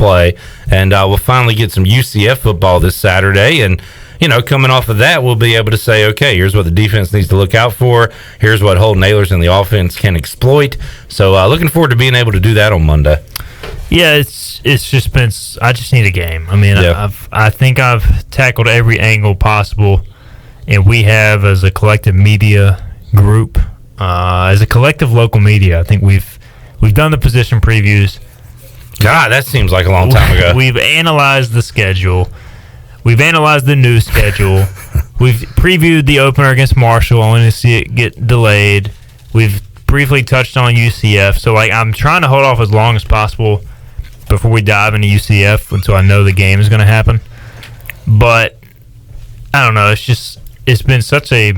play, and we'll finally get some UCF football this Saturday. And coming off of that, we'll be able to say, okay, here's what the defense needs to look out for. Here's what Holton Ahlers and the offense can exploit. So looking forward to being able to do that on Monday. Yeah, it's just been. I just need a game. I mean, Yeah. I think I've tackled every angle possible, and we have, as a collective media group, as a collective local media, I think we've done the position previews. God, that seems like a long time ago. We've analyzed the schedule. We've analyzed the new schedule. We've previewed the opener against Marshall, only to see it get delayed. We've briefly touched on UCF. So, I'm trying to hold off as long as possible before we dive into UCF until I know the game is going to happen. But, I don't know. It's been such a,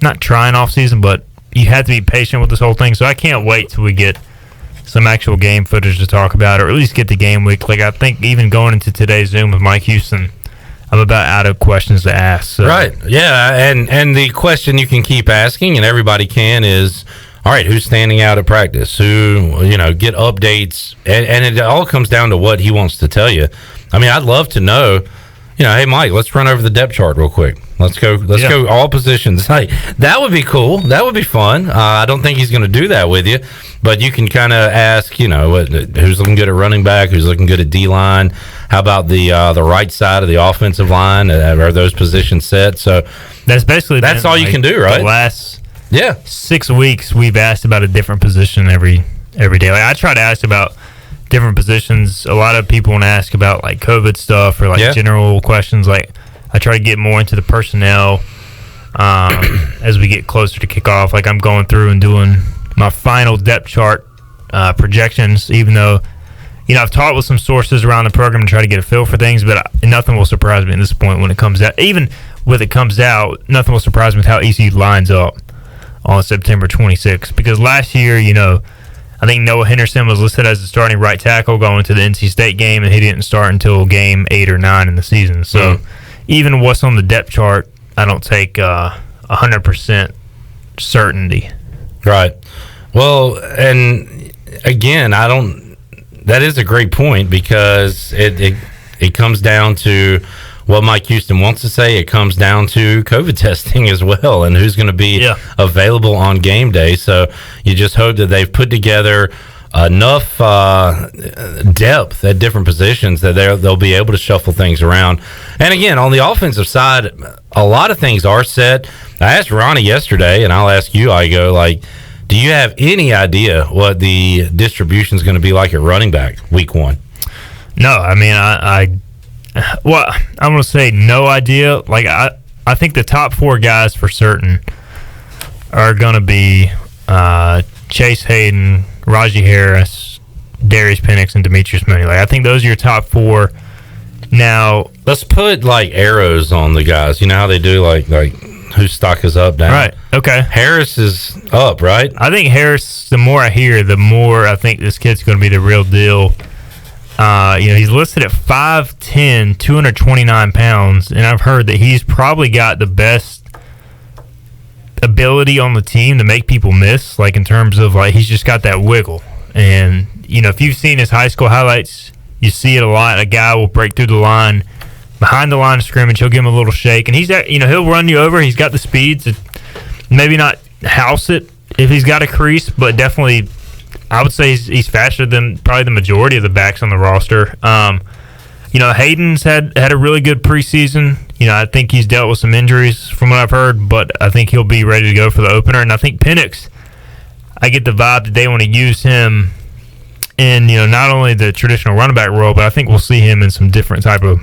not trying off season, but you have to be patient with this whole thing. So, I can't wait till we get some actual game footage to talk about, or at least get the game week. I think even going into today's Zoom with Mike Houston, I'm about out of questions to ask. So. Right. Yeah. And the question you can keep asking, and everybody can, is, all right, who's standing out at practice? Who, get updates. And it all comes down to what he wants to tell you. I mean, I'd love to know, hey, Mike, let's run over the depth chart real quick. Let's go all positions. Hey, that would be cool. That would be fun. I don't think he's going to do that with you, but you can kind of ask, who's looking good at running back, who's looking good at D-line. How about the right side of the offensive line? Are those positions set? So that's all you can do, right? The last 6 weeks, we've asked about a different position every day. I try to ask about different positions. A lot of people want to ask about COVID stuff or general questions. I try to get more into the personnel as we get closer to kickoff. I'm going through and doing my final depth chart projections, even though, I've talked with some sources around the program to try to get a feel for things, but nothing will surprise me at this point when it comes out. Even when it comes out, nothing will surprise me with how ECU lines up on September 26th. Because last year, I think Noah Henderson was listed as the starting right tackle going to the NC State game, and he didn't start until game 8 or 9 in the season. So even what's on the depth chart, I don't take 100% certainty. Right. Well, and again, that is a great point, because it comes down to what Mike Houston wants to say. It comes down to COVID testing as well, and who's going to be available on game day. So you just hope that they've put together enough depth at different positions that they'll be able to shuffle things around. And again, on the offensive side, a lot of things are set. I asked Ronnie yesterday, and I'll ask you, Igoe, do you have any idea what the distribution is going to be like at running back week 1? No, I mean, I'm going to say no idea. I think the top 4 guys for certain are going to be Chase Hayden, Raji Harris, Darius Penix, and Demetrius Mooney. I think those are your top 4. Now, let's put arrows on the guys. You know how they do whose stock is up, down. Right. Okay. Harris is up, right? I think Harris, the more I hear, the more I think this kid's going to be the real deal. He's listed at 5'10", 229 pounds, and I've heard that he's probably got the best ability on the team to make people miss, in terms of, he's just got that wiggle. And, if you've seen his high school highlights, you see it a lot. A guy will break through the line, behind the line of scrimmage, he'll give him a little shake, and he'll run you over. He's got the speed to maybe not house it if he's got a crease, but definitely I would say he's faster than probably the majority of the backs on the roster. Hayden's had a really good preseason. I think he's dealt with some injuries from what I've heard, but I think he'll be ready to go for the opener. And I think Penix, I get the vibe that they want to use him in, not only the traditional running back role, but I think we'll see him in some different type of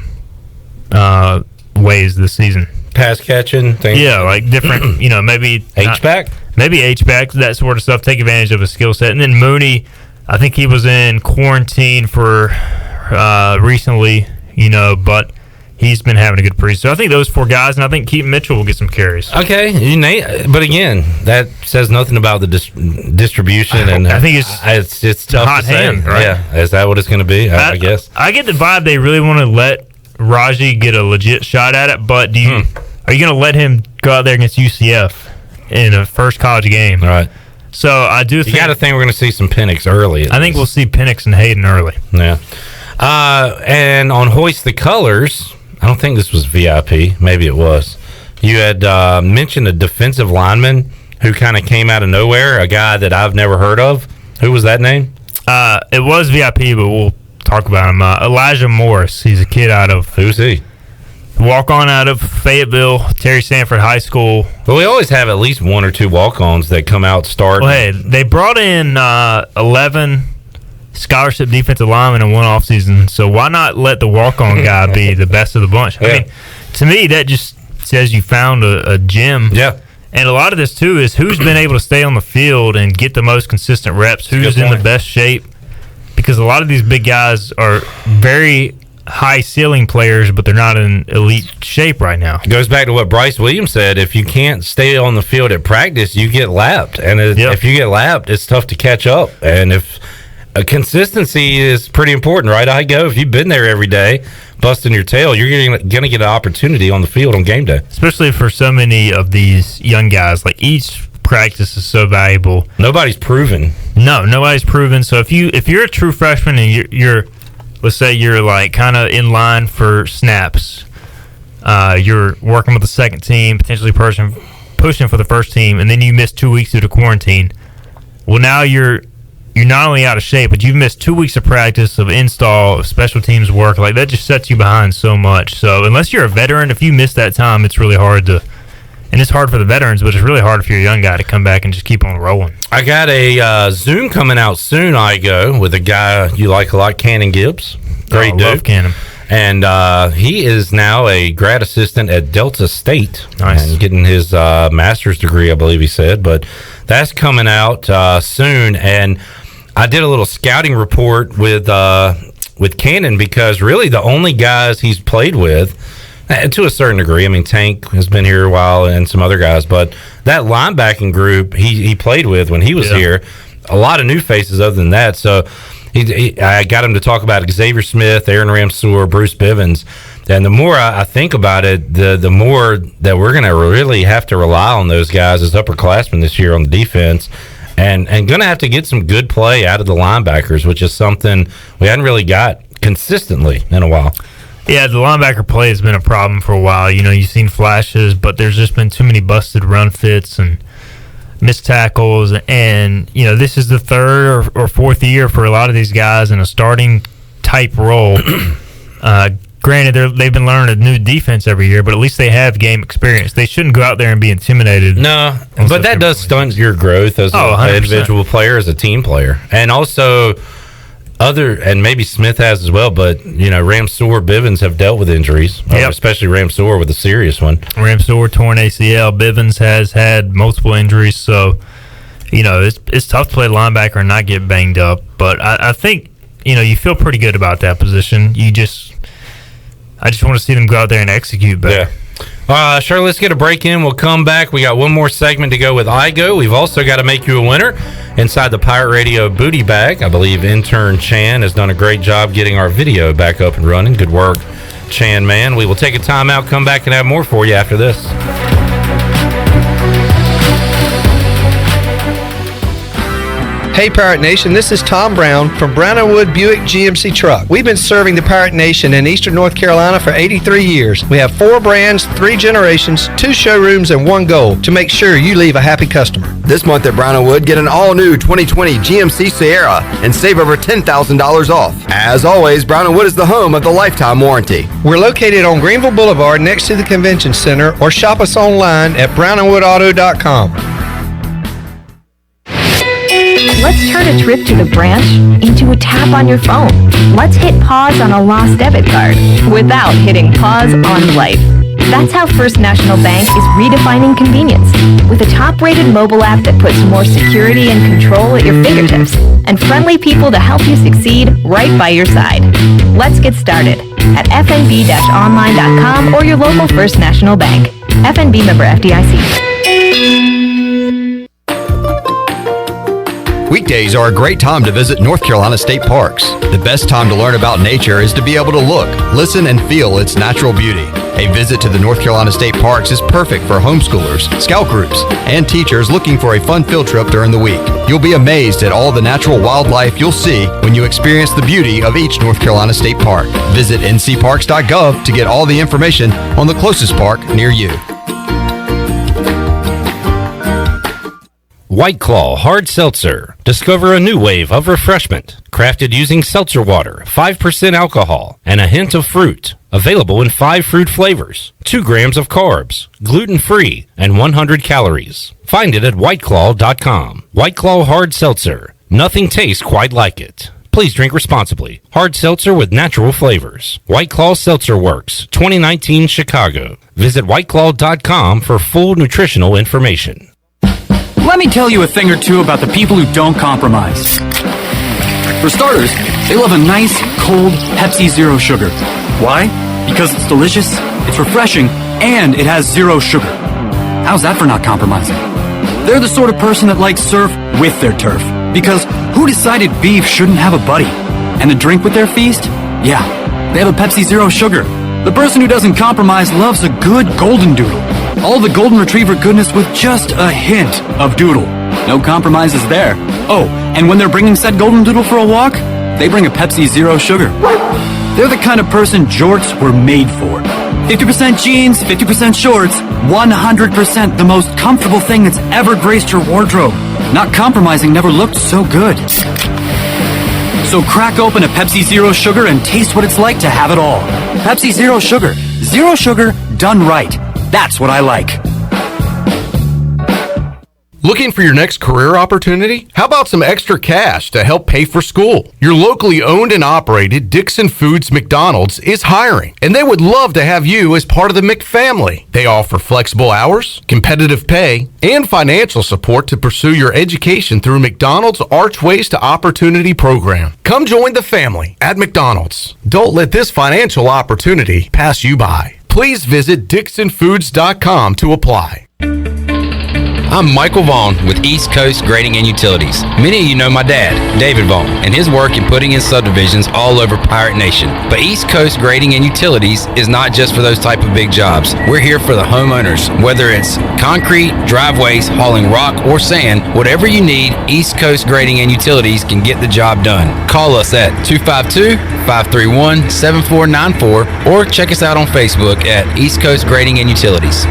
ways this season. Pass catching things. Yeah, different, maybe H-back? Maybe H-back, that sort of stuff. Take advantage of his skill set. And then Mooney, I think he was in quarantine for recently, but he's been having a good preseason. So I think those 4 guys, and I think Keaton Mitchell will get some carries. Okay, but again, that says nothing about the distribution, and I think it's tough hot to say. hand, right? Yeah, is that what it's going to be? I guess I get the vibe they really want to let Raji get a legit shot at it, but are you going to let him go out there against UCF in a first college game? All right. So I do think you got to think we're going to see some Penix early. I think we'll see Penix and Hayden early. Yeah. And on Hoist the Colors, I don't think this was VIP. Maybe it was. You had mentioned a defensive lineman who kind of came out of nowhere, a guy that I've never heard of. Who was that name? It was VIP, but we'll talk about him. Elijah Morris. He's a kid out of... Who's he? Walk-on out of Fayetteville, Terry Sanford High School. Well, we always have at least one or two walk-ons that come out start. Well, hey, they brought in 11 scholarship defensive linemen in one offseason, so why not let the walk-on guy be the best of the bunch? Yeah. I mean, to me, that just says you found a gem. Yeah. And a lot of this, too, is who's been able to stay on the field and get the most consistent reps, who's in the best shape. Because a lot of these big guys are very high ceiling players, but they're not in elite shape right now. It goes back to what Bryce Williams said. If you can't stay on the field at practice, you get lapped. And if you get lapped, it's tough to catch up. And if consistency is pretty important, right, Igoe? If you've been there every day, busting your tail, you're going to get an opportunity on the field on game day. Especially for so many of these young guys. Like, each practice is so valuable. Nobody's proven. No, nobody's proven. So if you're a true freshman and you're let's say you're like kind of in line for snaps, you're working with the second team, potentially pushing for the first team, and then you miss 2 weeks due to quarantine. Well, now you're not only out of shape, but you've missed 2 weeks of practice, of install, of special teams work. Like, that just sets you behind so much. So unless you're a veteran, if you miss that time, it's really hard to. And it's hard for the veterans, but it's really hard if you're a young guy to come back and just keep on rolling. I got a Zoom coming out soon, Igoe, with a guy you like a lot, Cannon Gibbs. Great dude. Love Cannon. And he is now a grad assistant at Delta State. Nice. And getting his master's degree, I believe he said. But that's coming out soon. And I did a little scouting report with Cannon, because really the only guys he's played with, to a certain degree, I mean, Tank has been here a while and some other guys, but that linebacking group he played with when he was here, a lot of new faces other than that. So I got him to talk about Xavier Smith, Aaron Ramseur, Bruce Bivens. And the more I think about it, the more that we're going to really have to rely on those guys as upperclassmen this year on the defense. And going to have to get some good play out of the linebackers, which is something we hadn't really got consistently in a while. Yeah, the linebacker play has been a problem for a while. You know, you've seen flashes, but there's just been too many busted run fits and missed tackles. And, you know, this is the third or fourth year for a lot of these guys in a starting type role. Granted, they've been learning a new defense every year, but at least they have game experience. They shouldn't go out there and be intimidated. No, but that does stunt your growth as an individual player, as a team player. And also, and maybe Smith has as well, but, you know, Ramseur, Bivens have dealt with injuries, especially Ramseur with a serious one. Ramseur, torn ACL. Bivens has had multiple injuries, so, you know, it's tough to play linebacker and not get banged up. But I think, you know, you feel pretty good about that position. I just want to see them go out there and execute better. Yeah. Sure, let's get a break in. We'll come back. We got one more segment to go with Igoe. We've also got to make you a winner inside the Pirate Radio booty bag. I believe intern Chan has done a great job getting our video back up and running. Good work, Chan, man. We will take a timeout, come back, and have more for you after this. Hey Pirate Nation, this is Tom Brown from Brown & Wood Buick GMC Truck. We've been serving the Pirate Nation in Eastern North Carolina for 83 years. We have 4 brands, 3 generations, 2 showrooms, and 1 goal to make sure you leave a happy customer. This month at Brown & Wood, get an all-new 2020 GMC Sierra and save over $10,000 off. As always, Brown & Wood is the home of the lifetime warranty. We're located on Greenville Boulevard next to the Convention Center, or shop us online at brownandwoodauto.com. Let's turn a trip to the branch into a tap on your phone. Let's hit pause on a lost debit card without hitting pause on life. That's how First National Bank is redefining convenience, with a top-rated mobile app that puts more security and control at your fingertips, and friendly people to help you succeed right by your side. Let's get started at fnb-online.com or your local First National Bank. FNB member FDIC. Weekdays are a great time to visit North Carolina state parks. The best time to learn about nature is to be able to look, listen, and feel its natural beauty. A visit to the North Carolina State Parks is perfect for homeschoolers, scout groups, and teachers looking for a fun field trip during the week. You'll be amazed at all the natural wildlife you'll see when you experience the beauty of each North Carolina State Park. Visit ncparks.gov to get all the information on the closest park near you. White Claw Hard Seltzer. Discover a new wave of refreshment. Crafted using seltzer water, 5% alcohol, and a hint of fruit. Available in 5 fruit flavors, 2 grams of carbs, gluten-free, and 100 calories. Find it at whiteclaw.com. White Claw Hard Seltzer. Nothing tastes quite like it. Please drink responsibly. Hard seltzer with natural flavors. White Claw Seltzer Works, 2019 Chicago. Visit whiteclaw.com for full nutritional information. Let me tell you a thing or two about the people who don't compromise. For starters, they love a nice, cold Pepsi Zero Sugar. Why? Because it's delicious, it's refreshing, and it has zero sugar. How's that for not compromising? They're the sort of person that likes surf with their turf. Because who decided beef shouldn't have a buddy? And a drink with their feast? Yeah, they have a Pepsi Zero Sugar. The person who doesn't compromise loves a good golden doodle. All the golden retriever goodness with just a hint of doodle. No compromises there. Oh, and when they're bringing said golden doodle for a walk, they bring a Pepsi Zero Sugar. They're the kind of person jorts were made for. 50% jeans, 50% shorts, 100% the most comfortable thing that's ever graced your wardrobe. Not compromising never looked so good. So crack open a Pepsi Zero Sugar and taste what it's like to have it all. Pepsi Zero Sugar. Zero sugar done right. That's what I like. Looking for your next career opportunity? How about some extra cash to help pay for school? Your locally owned and operated Dixon Foods McDonald's is hiring, and they would love to have you as part of the McFamily. They offer flexible hours, competitive pay, and financial support to pursue your education through McDonald's Archways to Opportunity program. Come join the family at McDonald's. Don't let this financial opportunity pass you by. Please visit DixonFoods.com to apply. I'm Michael Vaughn with East Coast Grading and Utilities. Many of you know my dad, David Vaughn, and his work in putting in subdivisions all over Pirate Nation. But East Coast Grading and Utilities is not just for those type of big jobs. We're here for the homeowners. Whether it's concrete, driveways, hauling rock, or sand, whatever you need, East Coast Grading and Utilities can get the job done. Call us at 252-531-7494 or check us out on Facebook at East Coast Grading and Utilities.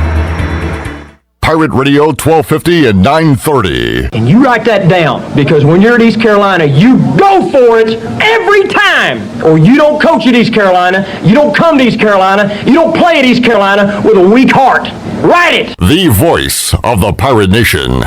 Pirate Radio 1250 and 930. And you write that down, because when you're at East Carolina, you go for it every time. Or you don't coach at East Carolina, you don't come to East Carolina, you don't play at East Carolina with a weak heart. Write it! The voice of the Pirate Nation.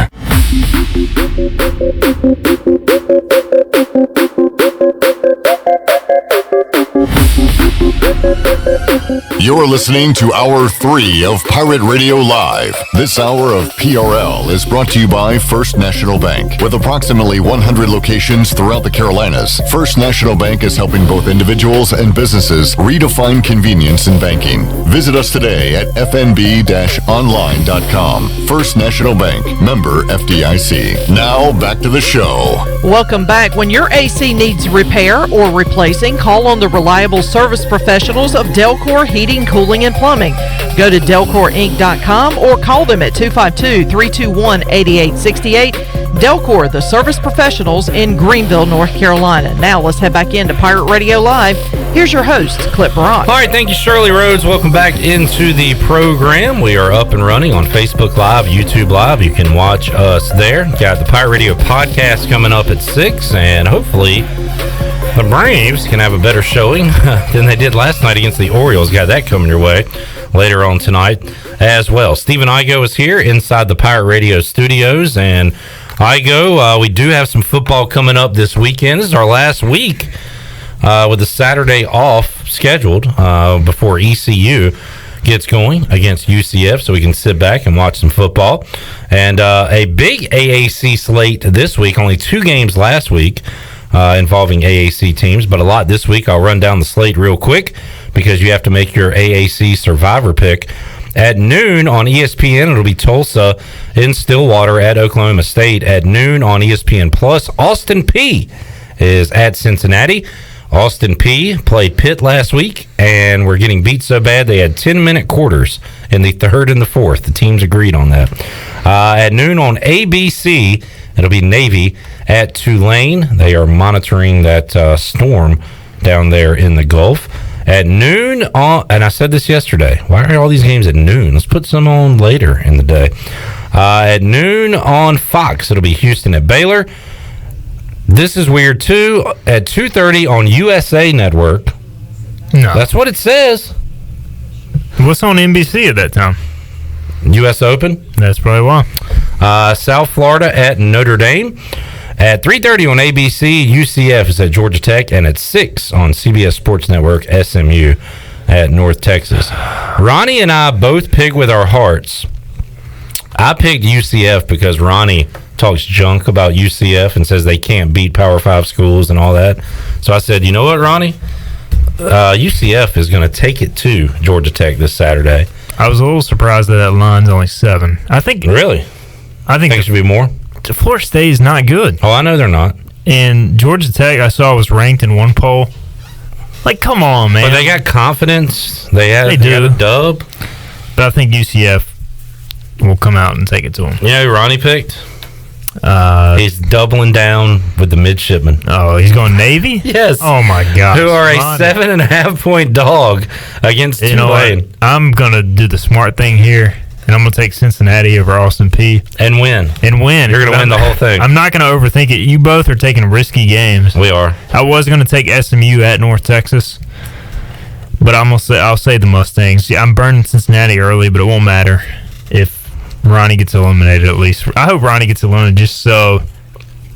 You're listening to Hour 3 of Pirate Radio Live. This hour of PRL is brought to you by First National Bank. With approximately 100 locations throughout the Carolinas, First National Bank is helping both individuals and businesses redefine convenience in banking. Visit us today at fnb-online.com. First National Bank, member FDIC. Now, back to the show. Welcome back. When your AC needs repair or replacing, call on the reliable service professionals of Delcor Heating, Cooling, and Plumbing. Go to delcorinc.com or call them at 252-321-8868. Delcor, the service professionals in Greenville, North Carolina. Now let's head back into Pirate Radio Live. Here's your host, Clip Brock. All right, thank you, Shirley Rhodes. Welcome back into the program. We are up and running on Facebook Live, YouTube Live. You can watch us there. Got the Pirate Radio podcast coming up at 6, and hopefully the Braves can have a better showing than they did last night against the Orioles. Got that coming your way later on tonight as well. Stephen Igoe is here inside the Pirate Radio studios. And Igoe, we do have some football coming up this weekend. This is our last week with the Saturday off scheduled before ECU gets going against UCF, so we can sit back and watch some football. And a big AAC slate this week, only 2 games last week involving AAC teams, but a lot this week. I'll run down the slate real quick because you have to make your AAC survivor pick. At noon on ESPN, it'll be Tulsa in Stillwater at Oklahoma State. At noon on ESPN Plus, Austin Peay is at Cincinnati. Austin P played Pitt last week, and were getting beat so bad they had 10-minute quarters in the third and the fourth. The teams agreed on that. At noon on ABC, it'll be Navy at Tulane. They are monitoring that storm down there in the Gulf. At noon, and I said this yesterday, why are all these games at noon? Let's put some on later in the day. At noon on Fox, it'll be Houston at Baylor. This is weird, too. At 2:30 on USA Network. No. That's what it says. What's on NBC at that time? U.S. Open. That's probably why. South Florida at Notre Dame. At 3:30 on ABC, UCF is at Georgia Tech, and at 6 on CBS Sports Network, SMU at North Texas. Ronnie and I both picked with our hearts. I picked UCF because Ronnie talks junk about UCF and says they can't beat Power 5 schools and all that. So I said, you know what, Ronnie? UCF is going to take it to Georgia Tech this Saturday. I was a little surprised that line's only 7. I think really. I think it should be more. Florida State is not good. Oh, I know they're not. And Georgia Tech, I saw, was ranked in one poll. Like, come on, man. But they got confidence. They got a dub. But I think UCF will come out and take it to them. You know who Ronnie picked? He's doubling down with the midshipmen. Oh, he's going Navy? Yes. Oh, my God. Who are a 7.5-point dog against Tulane. You know what? I'm going to do the smart thing here, and I'm going to take Cincinnati over Austin P. And win. You're going to win the whole thing. I'm not going to overthink it. You both are taking risky games. We are. I was going to take SMU at North Texas, but I'll say the Mustangs. Yeah, I'm burning Cincinnati early, but it won't matter if Ronnie gets eliminated at least. I hope Ronnie gets eliminated just so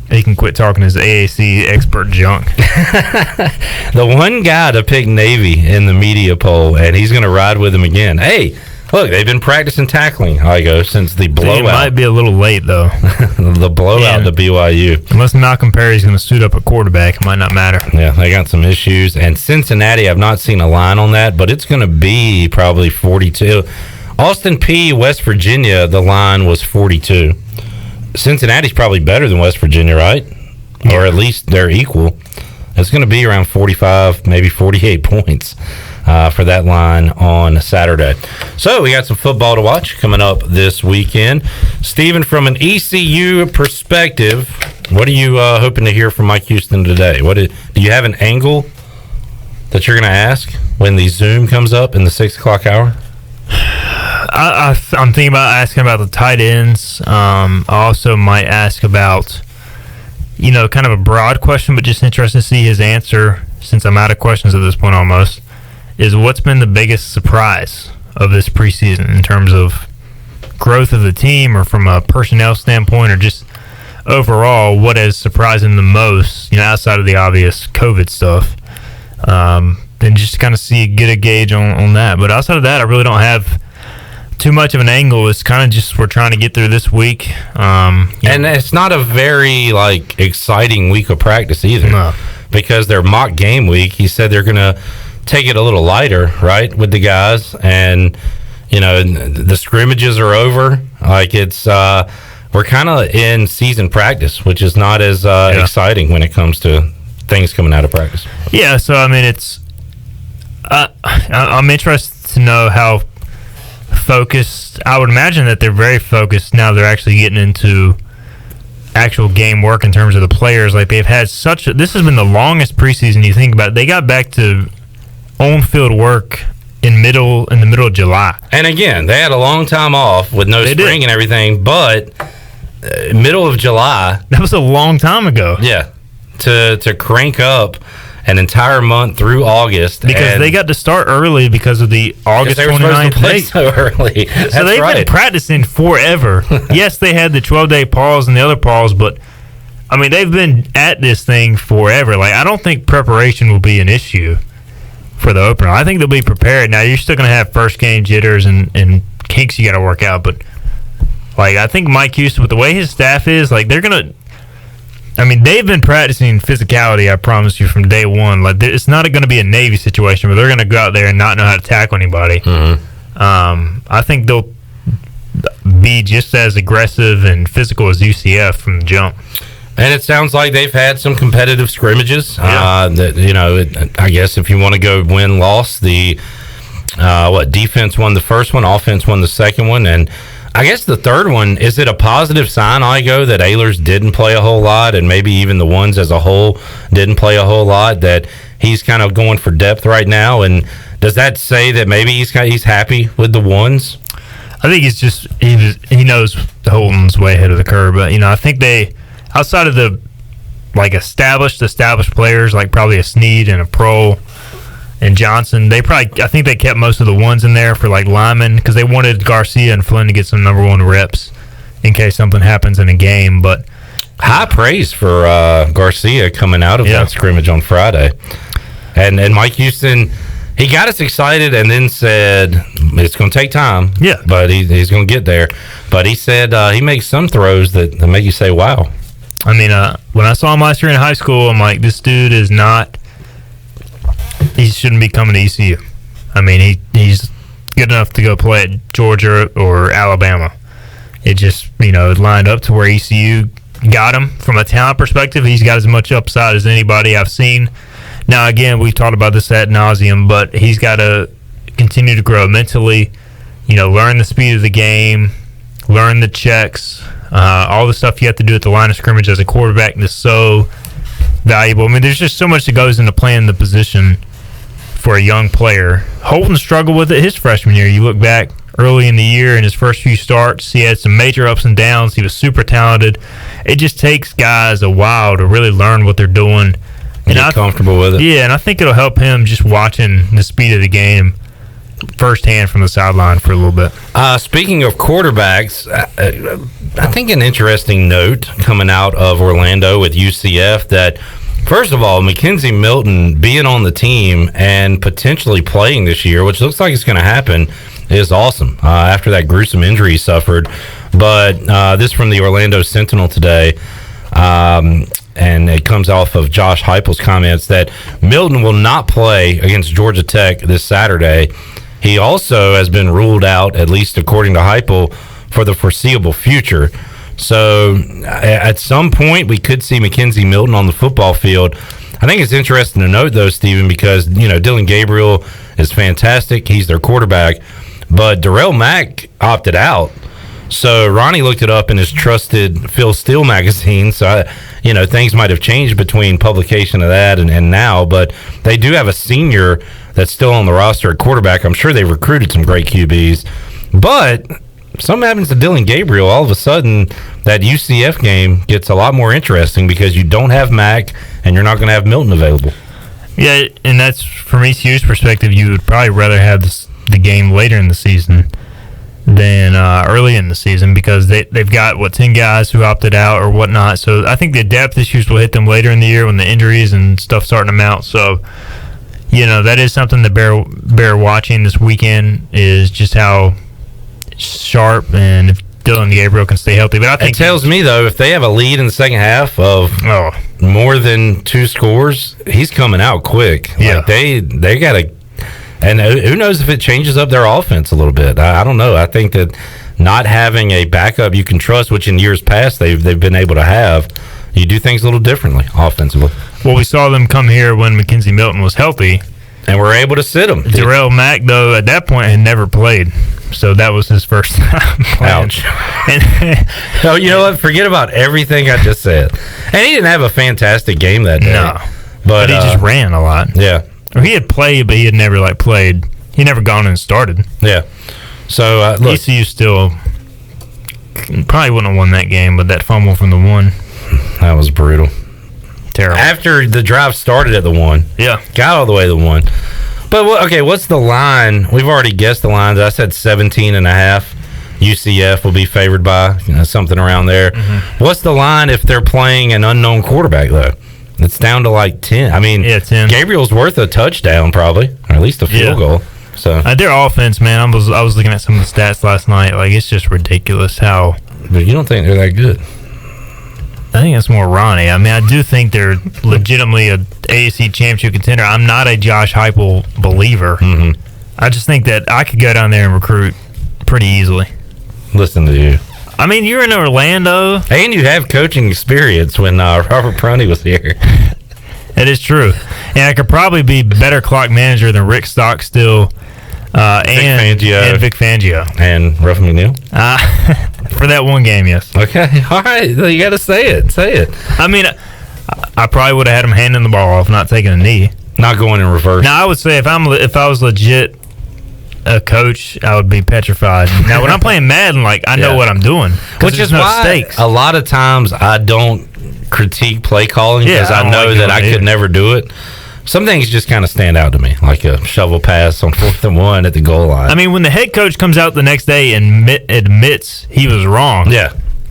he can quit talking his AAC expert junk. The one guy to pick Navy in the media poll, and he's going to ride with him again. Hey, look, they've been practicing tackling, Igoe, since the blowout. It might be a little late, though. The blowout to BYU. Unless Malcolm Perry's going to suit up at quarterback, it might not matter. Yeah, they got some issues. And Cincinnati, I've not seen a line on that, but it's going to be probably 42. Austin P, West Virginia, the line was 42. Cincinnati's probably better than West Virginia, right? Yeah. Or at least they're equal. It's going to be around 45, maybe 48 points for that line on Saturday. So we got some football to watch coming up this weekend. Stephen, from an ECU perspective, what are you hoping to hear from Mike Houston today? Do you have an angle that you're going to ask when the Zoom comes up in the 6 o'clock hour? I'm thinking about asking about the tight ends. I also might ask about, kind of a broad question, but just interested to see his answer, since I'm out of questions at this point almost, is what's been the biggest surprise of this preseason in terms of growth of the team, or from a personnel standpoint, or just overall, what has surprised him the most, outside of the obvious COVID stuff. And just kind of get a gauge on that. But outside of that, I really don't have too much of an angle. It's kind of just we're trying to get through this week. And it's not a very exciting week of practice either. No. Because they're mock game week. He said they're going to take it a little lighter, right, with the guys. And, the scrimmages are over. We're kind of in season practice, which is not as exciting when it comes to things coming out of practice. Yeah, so, it's... I'm interested to know how focused. I would imagine that they're very focused now. They're actually getting into actual game work in terms of the players. They've had this has been the longest preseason you think about. They got back to on-field work in the middle of July. And again, they had a long time off with no spring and everything, but middle of July. That was a long time ago. Yeah, to crank up an entire month through August. Because they got to start early because of the August 29th date. So early. So they've been practicing forever. Yes, they had the 12-day pause and the other pause, but, they've been at this thing forever. I don't think preparation will be an issue for the opener. I think they'll be prepared. Now, you're still going to have first game jitters and kinks you got to work out, but, I think Mike Houston, with the way his staff is, they're going to... they've been practicing physicality, I promise you, from day one. It's not going to be a Navy situation where they're going to go out there and not know how to tackle anybody. Mm-hmm. I think they'll be just as aggressive and physical as UCF from the jump. And it sounds like they've had some competitive scrimmages. Yeah. I guess if you want to go win-loss, the defense won the first one, offense won the second one, and I guess the third one, is it a positive sign, Igoe, that Ehlers didn't play a whole lot, and maybe even the ones as a whole didn't play a whole lot, that he's kind of going for depth right now? And does that say that maybe he's happy with the ones? I think it's just he knows Holton's way ahead of the curve, but I think they, outside of the established players like probably a Snead and a Pro and Johnson, I think they kept most of the ones in there for linemen because they wanted Garcia and Flynn to get some number one reps in case something happens in a game. But high praise for Garcia coming out of that scrimmage on Friday, and Mike Houston. He got us excited and then said it's going to take time. Yeah, but he's going to get there. But he said he makes some throws that make you say, "Wow." I mean, when I saw him last year in high school, I'm like, this dude is not. He shouldn't be coming to ECU. I mean, he's good enough to go play at Georgia or Alabama. It just it lined up to where ECU got him from a talent perspective. He's got as much upside as anybody I've seen. Now, again, we've talked about this ad nauseum, but he's got to continue to grow mentally, learn the speed of the game, learn the checks, all the stuff you have to do at the line of scrimmage as a quarterback is so valuable. I mean, there's just so much that goes into playing the position for a young player. Holton struggled with it his freshman year. You look back early in the year in his first few starts, he had some major ups and downs. He was super talented. It just takes guys a while to really learn what they're doing. And get comfortable with it. Yeah, and I think it'll help him just watching the speed of the game firsthand from the sideline for a little bit. Speaking of quarterbacks, I think an interesting note coming out of Orlando with UCF that, first of all, Mackenzie Milton being on the team and potentially playing this year, which looks like it's going to happen, is awesome after that gruesome injury he suffered. But this from the Orlando Sentinel today. And it comes off of Josh Heupel's comments that Milton will not play against Georgia Tech this Saturday. He also has been ruled out, at least according to Heupel, for the foreseeable future. So at some point, we could see Mackenzie Milton on the football field. I think it's interesting to note, though, Stephen, because, Dylan Gabriel is fantastic. He's their quarterback. But Darrell Mack opted out. So Ronnie looked it up in his trusted Phil Steele magazine. So, things might have changed between publication of that and now. But they do have a senior that's still on the roster at quarterback. I'm sure they've recruited some great QBs. But something happens to Dylan Gabriel. All of a sudden, that UCF game gets a lot more interesting because you don't have Mack and you're not going to have Milton available. Yeah, and that's from ECU's perspective. You would probably rather have the game later in the season than early in the season because they've got 10 guys who opted out or whatnot. So I think the depth issues will hit them later in the year when the injuries and stuff starting to mount. So that is something to bear watching this weekend, is just how sharp and if Dylan Gabriel can stay healthy. But I think it tells me, though, if they have a lead in the second half of more than 2 scores, he's coming out quick. Yeah, they got to. And who knows if it changes up their offense a little bit. I don't know. I think that not having a backup you can trust, which in years past they've been able to have, you do things a little differently offensively. Well, we saw them come here when Mackenzie Milton was healthy. And we're able to sit him. Darrell Mack, though, at that point had never played. So that was his first time playing. Ouch. Oh, you know what? Forget about everything I just said. And he didn't have a fantastic game that day. No. But he just ran a lot. Yeah. Or he had played, but he had never played. He never gone and started. Yeah. So look, ECU still probably wouldn't have won that game, but that fumble from the 1, that was brutal. Terrible. After the drive started at the 1, got all the way to the 1. But what's the line? We've already guessed the lines. I said 17.5. UCF will be favored by something around there. Mm-hmm. What's the line if they're playing an unknown quarterback though? It's down to 10. I mean, 10. Gabriel's worth a touchdown probably, or at least a field goal. So their offense, man, I was looking at some of the stats last night. It's just ridiculous how. But you don't think they're that good? I think it's more Ronnie. I mean, I do think they're legitimately a AAC championship contender. I'm not a Josh Heupel believer. Mm-hmm. I just think that I could go down there and recruit pretty easily. Listen to you. I mean, you're in Orlando. And you have coaching experience when Robert Prunty was here. It is true. And I could probably be better clock manager than Rick Stockstill and Vic Fangio. And Ruff McNeil? For that one game, yes. Okay. All right. You got to say it. Say it. I mean, I probably would have had him handing the ball off, not taking a knee. Not going in reverse. Now, I would say if I was legit a coach, I would be petrified. Now, when I'm playing Madden, I know what I'm doing. Which is why stakes. A lot of times I don't critique play calling because I know that I could never do it. Some things just kind of stand out to me, like a shovel pass on 4th and 1 at the goal line. I mean, when the head coach comes out the next day and admits he was wrong,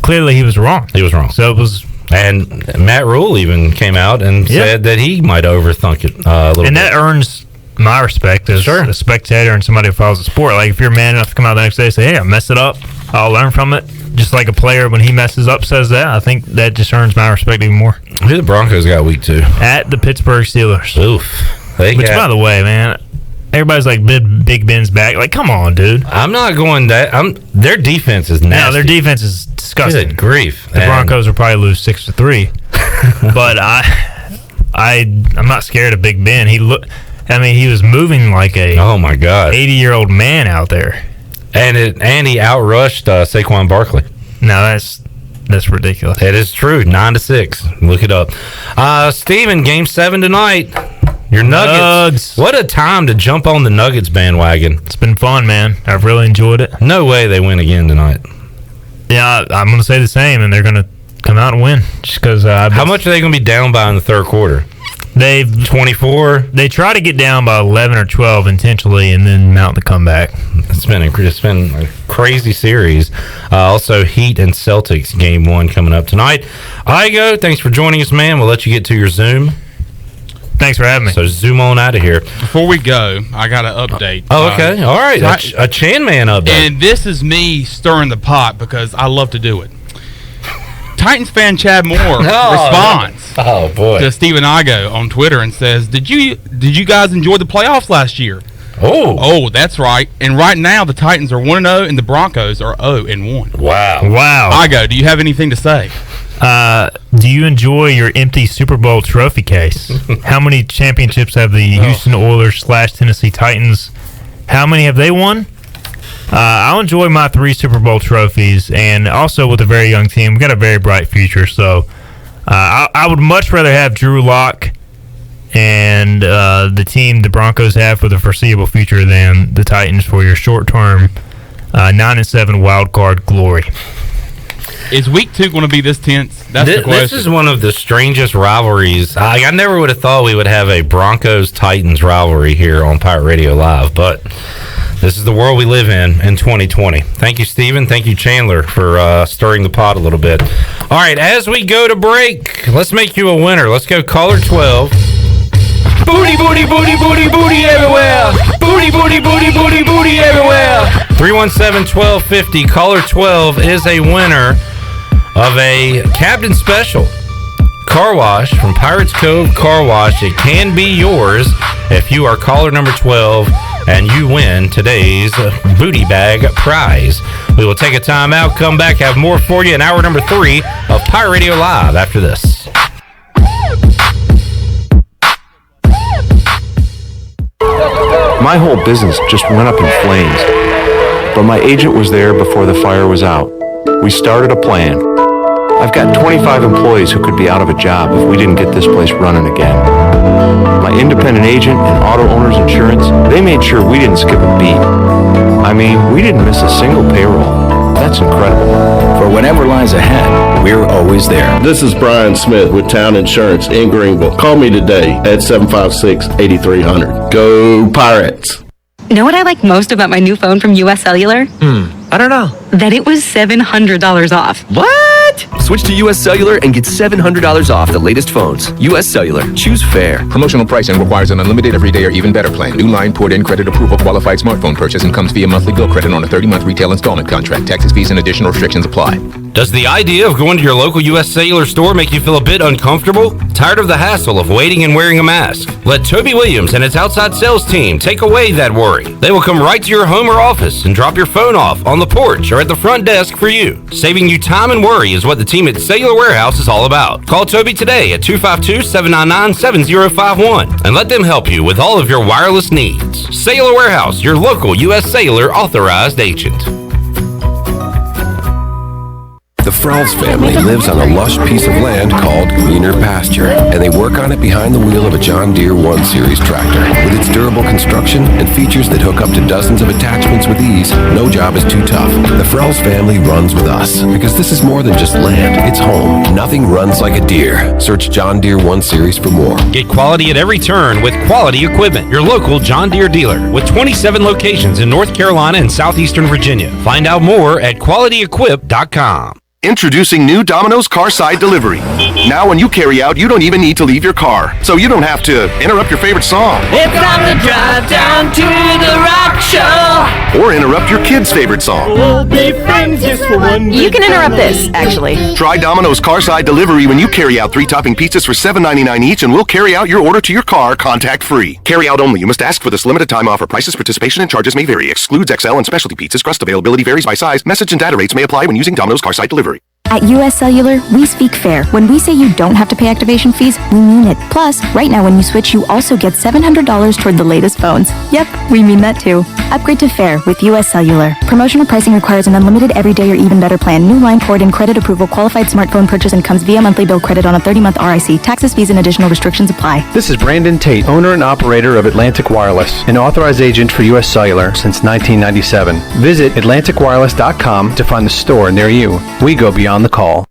clearly he was wrong. He was wrong. So it was. And Matt Rule even came out and said that he might overthink it a little bit. And that earns my respect as a spectator and somebody who follows the sport. Like, if you're man enough to come out the next day and say, hey, I messed it up, I'll learn from it. Just like a player, when he messes up, says that. I think that just earns my respect even more. Who the Broncos got week 2? At the Pittsburgh Steelers. Oof. By the way, man, everybody's like, Big Ben's back. Like, come on, dude. I'm not going that. Their defense is nasty. No, their defense is disgusting. Good grief. The Broncos will probably lose 6-3. But I'm not scared of Big Ben. He was moving like a 80-year-old man out there. And he outrushed Saquon Barkley. No, that's ridiculous. It is true. 9-6. Look it up. Steven, Game 7 tonight. Your Nuggets. What a time to jump on the Nuggets bandwagon. It's been fun, man. I've really enjoyed it. No way they win again tonight. Yeah, I'm going to say the same, and they're going to come out and win. Just because. How much are they going to be down by in the third quarter? They've 24. They try to get down by 11 or 12 intentionally, and then mount the comeback. It's been a crazy series. Also, Heat and Celtics Game 1 coming up tonight. Igoe, thanks for joining us, man. We'll let you get to your Zoom. Thanks for having me. So zoom on out of here. Before we go, I got an update. Oh, okay. All right. A Chan Man update. And this is me stirring the pot because I love to do it. Titans fan Chad Moore responds to Stephen Igoe on Twitter and says, Did you guys enjoy the playoffs last year? Oh, that's right. And right now the Titans are 1-0 and the Broncos are 0-1. Wow. Igoe, do you have anything to say? Do you enjoy your empty Super Bowl trophy case? How many championships have the Houston Oilers / Tennessee Titans? How many have they won? I'll enjoy my 3 Super Bowl trophies, and also with a very young team. We've got a very bright future, so I would much rather have Drew Lock and the team the Broncos have for the foreseeable future than the Titans for your short-term 9-7 wild card glory. Is week 2 going to be this tense? That's the question. This is one of the strangest rivalries. I never would have thought we would have a Broncos-Titans rivalry here on Pirate Radio Live, but this is the world we live in 2020. Thank you, Steven. Thank you, Chandler, for stirring the pot a little bit. All right, as we go to break, let's make you a winner. Let's go caller 12. Booty, booty, booty, booty, booty everywhere. Booty, booty, booty, booty, booty everywhere. 317-1250. Caller 12 is a winner of a Captain Special car wash from Pirates Cove Car Wash. It can be yours if you are caller number 12 and you win today's booty bag prize. We will take a time out, come back, have more for you in hour number 3 of Pirate Radio Live after this. My whole business just went up in flames, but my agent was there before the fire was out. We started a plan. I've got 25 employees who could be out of a job if we didn't get this place running again. My independent agent and auto owner's insurance, they made sure we didn't skip a beat. I mean, we didn't miss a single payroll. That's incredible. For whatever lies ahead, we're always there. This is Brian Smith with Town Insurance in Greenville. Call me today at 756-8300. Go Pirates! Know what I like most about my new phone from US Cellular? I don't know. That it was $700 off. What? Switch to U.S. Cellular and get $700 off the latest phones. U.S. Cellular. Choose fair. Promotional pricing requires an unlimited everyday or even better plan. New line port-in credit approval qualified smartphone purchase and comes via monthly bill credit on a 30-month retail installment contract. Taxes, fees, and additional restrictions apply. Does the idea of going to your local U.S. Cellular store make you feel a bit uncomfortable? Tired of the hassle of waiting and wearing a mask? Let Toby Williams and his outside sales team take away that worry. They will come right to your home or office and drop your phone off on the porch or at the front desk for you. Saving you time and worry is what the team at Cellular Warehouse is all about. Call Toby today at 252-799-7051 and let them help you with all of your wireless needs. Cellular Warehouse, your local U.S. Cellular authorized agent. The Frells family lives on a lush piece of land called greener pasture, and they work on it behind the wheel of a John Deere 1 Series tractor. With its durable construction and features that hook up to dozens of attachments with ease, no job is too tough. The Frells family runs with us, because this is more than just land, it's home. Nothing runs like a Deere. Search John Deere 1 Series for more. Get quality at every turn with Quality Equipment, your local John Deere dealer, with 27 locations in North Carolina and southeastern Virginia. Find out more at QualityEquip.com. Introducing new Domino's Carside Delivery. Now when you carry out, you don't even need to leave your car. So you don't have to interrupt your favorite song. It's time to drive down to the rock show. Or interrupt your kid's favorite song. We'll be friends just for one You can interrupt this, actually. Try Domino's Carside Delivery when you carry out 3 topping pizzas for $7.99 each, and we'll carry out your order to your car contact-free. Carry out only. You must ask for this limited time offer. Prices, participation, and charges may vary. Excludes XL and specialty pizzas. Crust availability varies by size. Message and data rates may apply when using Domino's Carside Delivery. At U.S. Cellular, we speak fair. When we say you don't have to pay activation fees, we mean it. Plus, right now when you switch, you also get $700 toward the latest phones. Yep, we mean that too. Upgrade to fair with U.S. Cellular. Promotional pricing requires an unlimited everyday or even better plan. New line port in credit approval, qualified smartphone purchase, and comes via monthly bill credit on a 30-month RIC. Taxes, fees, and additional restrictions apply. This is Brandon Tate, owner and operator of Atlantic Wireless, an authorized agent for U.S. Cellular since 1997. Visit AtlanticWireless.com to find the store near you. We go beyond the call.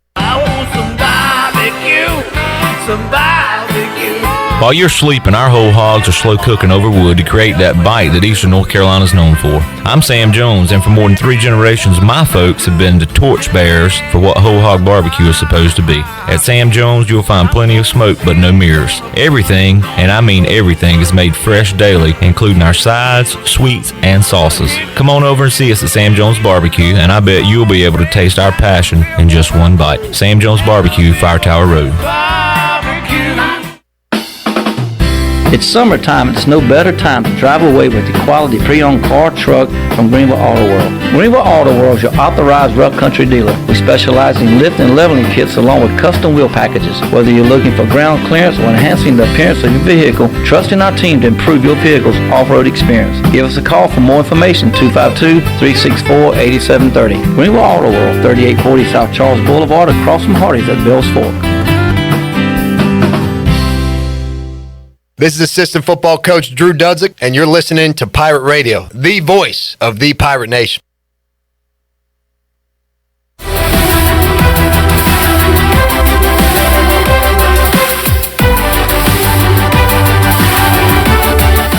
While you're sleeping, our whole hogs are slow cooking over wood to create that bite that Eastern North Carolina is known for. I'm Sam Jones, and for more than 3 generations, my folks have been the torchbearers for what whole hog barbecue is supposed to be. At Sam Jones, you'll find plenty of smoke, but no mirrors. Everything, and I mean everything, is made fresh daily, including our sides, sweets, and sauces. Come on over and see us at Sam Jones Barbecue, and I bet you'll be able to taste our passion in just one bite. Sam Jones Barbecue, Fire Tower Road. It's summertime, and it's no better time to drive away with the quality pre-owned car truck from Greenville Auto World. Greenville Auto World is your authorized rough country dealer. We specialize in lift and leveling kits along with custom wheel packages. Whether you're looking for ground clearance or enhancing the appearance of your vehicle, trust in our team to improve your vehicle's off-road experience. Give us a call for more information, 252-364-8730. Greenville Auto World, 3840 South Charles Boulevard, across from Hardee's at Bill's Fork. This is assistant football coach Drew Dudzik, and you're listening to Pirate Radio, the voice of the Pirate Nation.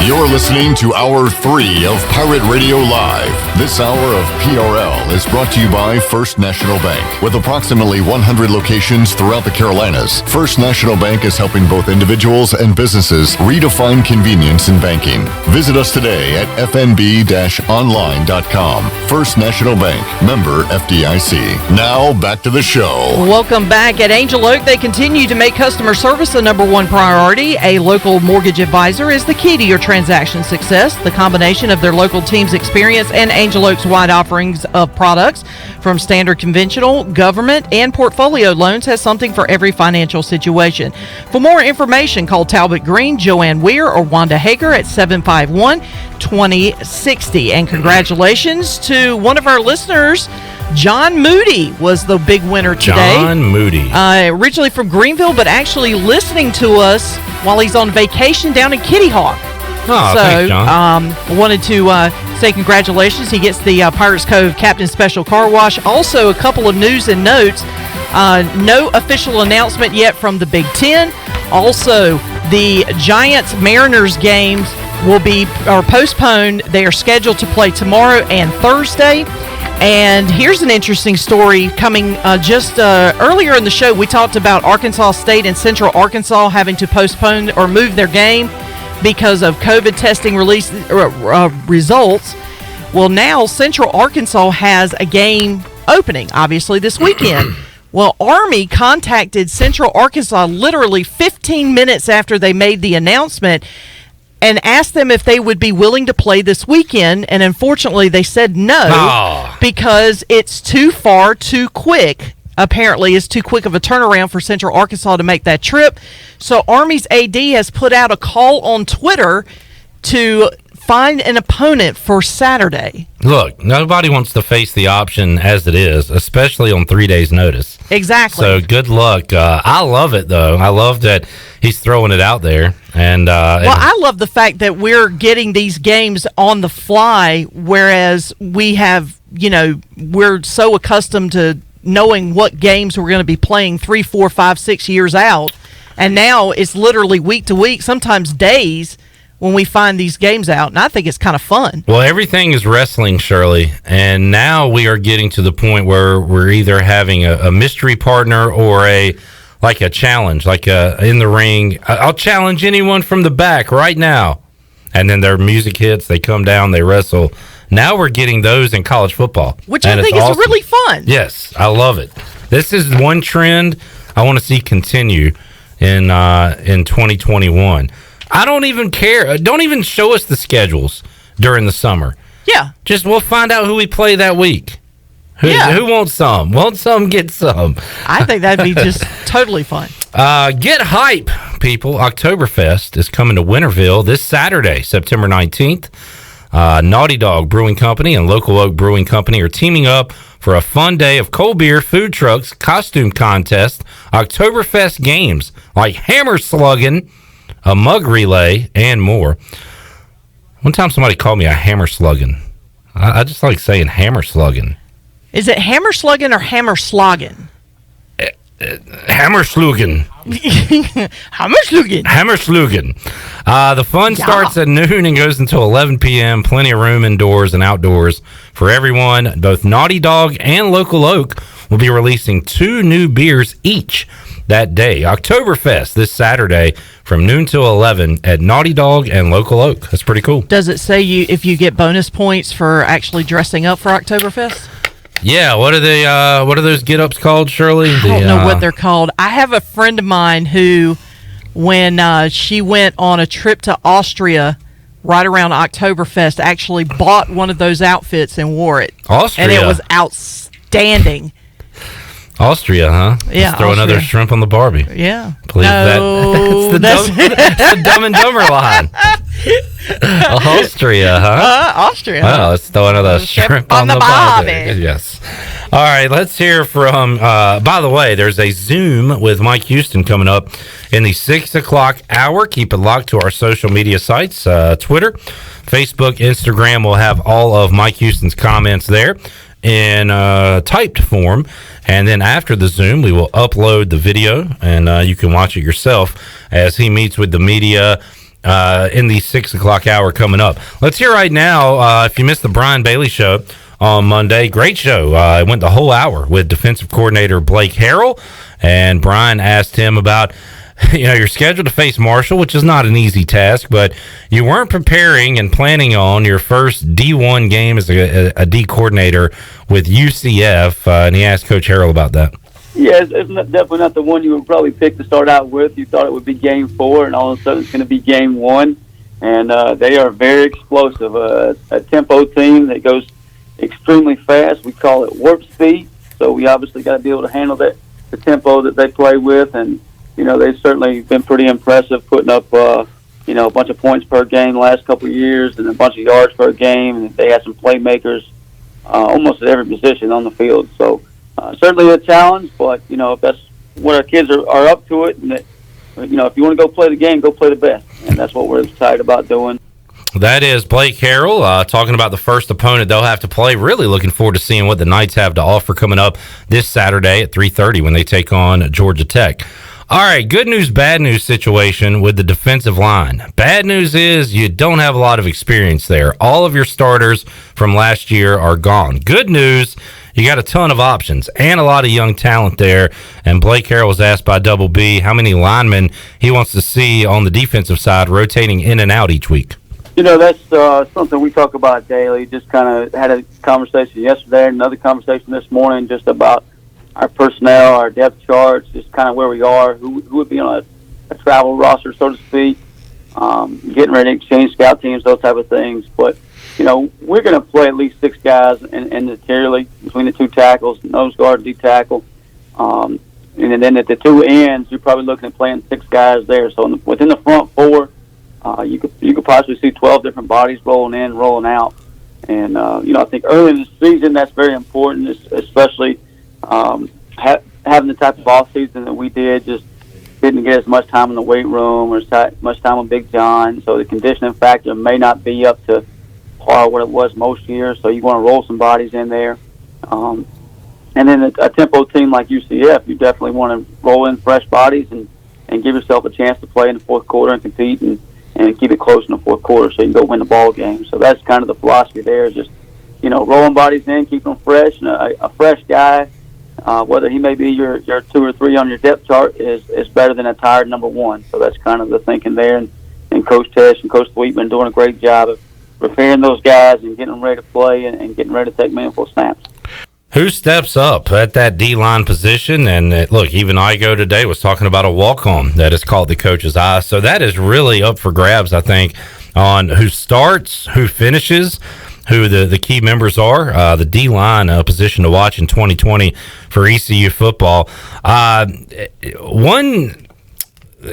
You're listening to Hour 3 of Pirate Radio Live. This hour of PRL is brought to you by First National Bank. With approximately 100 locations throughout the Carolinas, First National Bank is helping both individuals and businesses redefine convenience in banking. Visit us today at fnb-online.com. First National Bank, member FDIC. Now, back to the show. Welcome back. At Angel Oak, they continue to make customer service the number one priority. A local mortgage advisor is the key to your transaction success. The combination of their local team's experience and Angel Oak's wide offerings of products from standard conventional, government, and portfolio loans has something for every financial situation. For more information, call Talbot Green, Joanne Weir, or Wanda Hager at 751-2060. And congratulations to one of our listeners, John Moody was the big winner today. John Moody. Originally from Greenville, but actually listening to us while he's on vacation down in Kitty Hawk. Oh, thanks, John. Wanted to say congratulations. He gets the Pirates Cove Captain Special Car Wash. Also, a couple of news and notes. No official announcement yet from the Big Ten. Also, the Giants-Mariners games are postponed. They are scheduled to play tomorrow and Thursday. And here's an interesting story coming just earlier in the show. We talked about Arkansas State and Central Arkansas having to postpone or move their game because of COVID testing results. Well, now Central Arkansas has a game opening, obviously, this weekend. Well, Army contacted Central Arkansas literally 15 minutes after they made the announcement and asked them if they would be willing to play this weekend. And unfortunately, they said no because it's too quick. Apparently, it's too quick of a turnaround for Central Arkansas to make that trip. So Army's AD has put out a call on Twitter to find an opponent for Saturday. Look, nobody wants to face the option as it is, especially on 3 days' notice. Exactly. So good luck. I love it, though. I love that he's throwing it out there. And I love the fact that we're getting these games on the fly, whereas we have, we're so accustomed to knowing what games we're going to be playing 3, 4, 5, 6 years out. And now it's literally week to week, sometimes days, when we find these games out, and I think it's kind of fun. Well, everything is wrestling, Shirley, and now we are getting to the point where we're either having a mystery partner or a challenge, in the ring. I'll challenge anyone from the back right now, and then their music hits, they come down, they wrestle. Now we're getting those in college football, which I think is really fun. Yes, I love it. This is one trend I want to see continue in 2021. I don't even care. Don't even show us the schedules during the summer. Yeah. Just we'll find out who we play that week. Who wants some? Want some, get some. I think that'd be just totally fun. Get hype, people. Oktoberfest is coming to Winterville this Saturday, September 19th. Naughty Dog Brewing Company and Local Oak Brewing Company are teaming up for a fun day of cold beer, food trucks, costume contest, Oktoberfest games like hammer slugging, a mug relay, and more. One time somebody called me a hammer slugging. I just like saying hammer slugging. Is it hammer slugging or hammer slogging? Hammer slugging. Hammer slugging. Hammer slugging. The fun starts at noon and goes until 11 p.m. Plenty of room indoors and outdoors for everyone. Both Naughty Dog and Local Oak will be releasing 2 new beers each that day. Oktoberfest this Saturday from noon till 11 at Naughty Dog and Local Oak. That's pretty cool. Does it say if you get bonus points for actually dressing up for Oktoberfest? Yeah, what are those get-ups called, Shirley? I don't know what they're called. I have a friend of mine who, when she went on a trip to Austria right around Oktoberfest, actually bought one of those outfits and wore it. Austria? And it was outstanding. Austria, huh? Yeah, let's throw another shrimp on the Barbie. Yeah. Please, that's the Dumb and Dumber line. Austria, huh? Austria. Well, let's throw another shrimp on the Barbie. Yes. All right, let's hear from, by the way, there's a Zoom with Mike Houston coming up in the 6 o'clock hour. Keep it locked to our social media sites, Twitter, Facebook, Instagram. We'll have all of Mike Houston's comments there in typed form, and then after the Zoom we will upload the video, and you can watch it yourself as he meets with the media in the 6 o'clock hour coming up. Let's hear right now, if you missed the Brian Bailey show on Monday, great show. It went the whole hour with defensive coordinator Blake Harrell, and Brian asked him about you're scheduled to face Marshall, which is not an easy task, but you weren't preparing and planning on your first D1 game as a D coordinator with UCF, and he asked Coach Harrell about that. Yeah, it's definitely not the one you would probably pick to start out with. You thought it would be game 4, and all of a sudden it's going to be game 1, and they are very explosive. A tempo team that goes extremely fast. We call it warp speed, so we obviously got to be able to handle the tempo that they play with, and they've certainly been pretty impressive, putting up, a bunch of points per game the last couple of years and a bunch of yards per game. And they had some playmakers almost at every position on the field. So certainly a challenge, but, if that's what our kids are up to it, and that, if you want to go play the game, go play the best. And that's what we're excited about doing. That is Blake Harrell talking about the first opponent they'll have to play. Really looking forward to seeing what the Knights have to offer coming up this Saturday at 3:30 when they take on Georgia Tech. All right, good news, bad news situation with the defensive line. Bad news is you don't have a lot of experience there. All of your starters from last year are gone. Good news, you got a ton of options and a lot of young talent there. And Blake Harrell was asked by Double B how many linemen he wants to see on the defensive side rotating in and out each week. That's something we talk about daily. Just kind of had a conversation yesterday, another conversation this morning just about our personnel, our depth charts, just kind of where we are, who would be on a travel roster, so to speak, getting ready to exchange scout teams, those type of things. But, we're going to play at least 6 guys in the tier league between the 2 tackles, nose guard, D tackle. And then at the 2 ends, you're probably looking at playing 6 guys there. So within the front 4, you could possibly see 12 different bodies rolling in, rolling out. And, I think early in the season, that's very important, especially having the type of off season that we did, just didn't get as much time in the weight room or much time on Big John, so the conditioning factor may not be up to par what it was most years. So you want to roll some bodies in there, and then a tempo team like UCF, you definitely want to roll in fresh bodies and give yourself a chance to play in the fourth quarter and compete and keep it close in the fourth quarter so you can go win the ball game. So that's kind of the philosophy there, just rolling bodies in, keeping them fresh, and a fresh guy. Whether he may be your 2 or 3 on your depth chart is better than a tired number 1. So that's kind of the thinking there. And Coach Tesh and Coach Thweet been doing a great job of preparing those guys and getting them ready to play and getting ready to take meaningful snaps. Who steps up at that D-line position? And look, even Igoe today was talking about a walk-on that has caught the coach's eye. So that is really up for grabs, I think, on who starts, who finishes, who the key members are. The D-line position to watch in 2020 for ECU football. One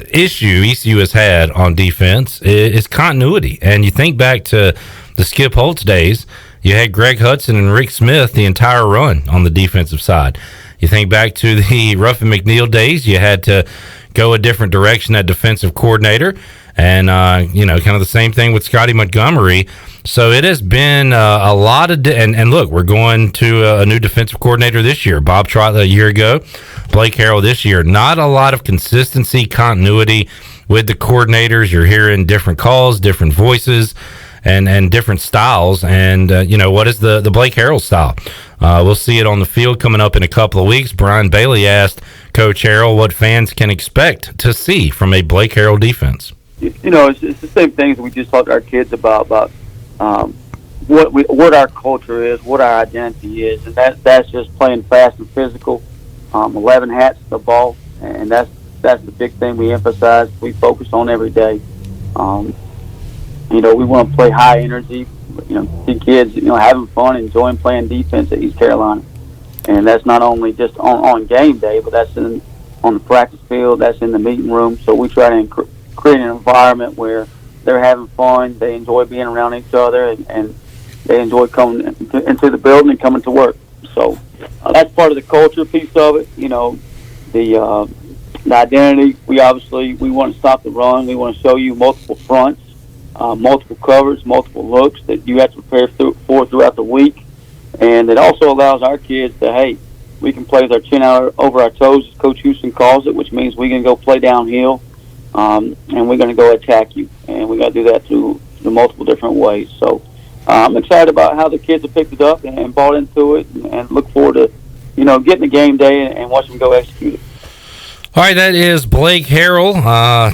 issue ECU has had on defense is continuity. And you think back to the Skip Holtz days, you had Greg Hudson and Rick Smith the entire run on the defensive side. You think back to the Ruffin McNeil days, you had to go a different direction at defensive coordinator. And, kind of the same thing with Scotty Montgomery. So it has been a lot of and look, we're going to a new defensive coordinator this year. Bob Trott a year ago, Blake Harrell this year. Not a lot of consistency, continuity with the coordinators. You're hearing different calls, different voices, and different styles. And, what is the Blake Harrell style? We'll see it on the field coming up in a couple of weeks. Brian Bailey asked Coach Harrell what fans can expect to see from a Blake Harrell defense. It's the same things we just talked to our kids about what our culture is, what our identity is, and that's just playing fast and physical. 11 hats to the ball, and that's the big thing we emphasize. We focus on every day. We want to play high energy. See kids, having fun, enjoying playing defense at East Carolina, and that's not only just on game day, but that's on the practice field, that's in the meeting room. So we try to create an environment where they're having fun, they enjoy being around each other, and they enjoy coming into the building and coming to work. So that's part of the culture piece of it. The identity. We want to stop the run. We want to show you multiple fronts, multiple covers, multiple looks that you have to prepare for throughout the week. And it also allows our kids to, we can play with our chin out over our toes, as Coach Houston calls it, which means we can go play downhill. And we're going to go attack you, and we got to do that through multiple different ways. So I'm excited about how the kids have picked it up and bought into it, and look forward to, getting the game day and watch them go execute it. All right, that is Blake Harrell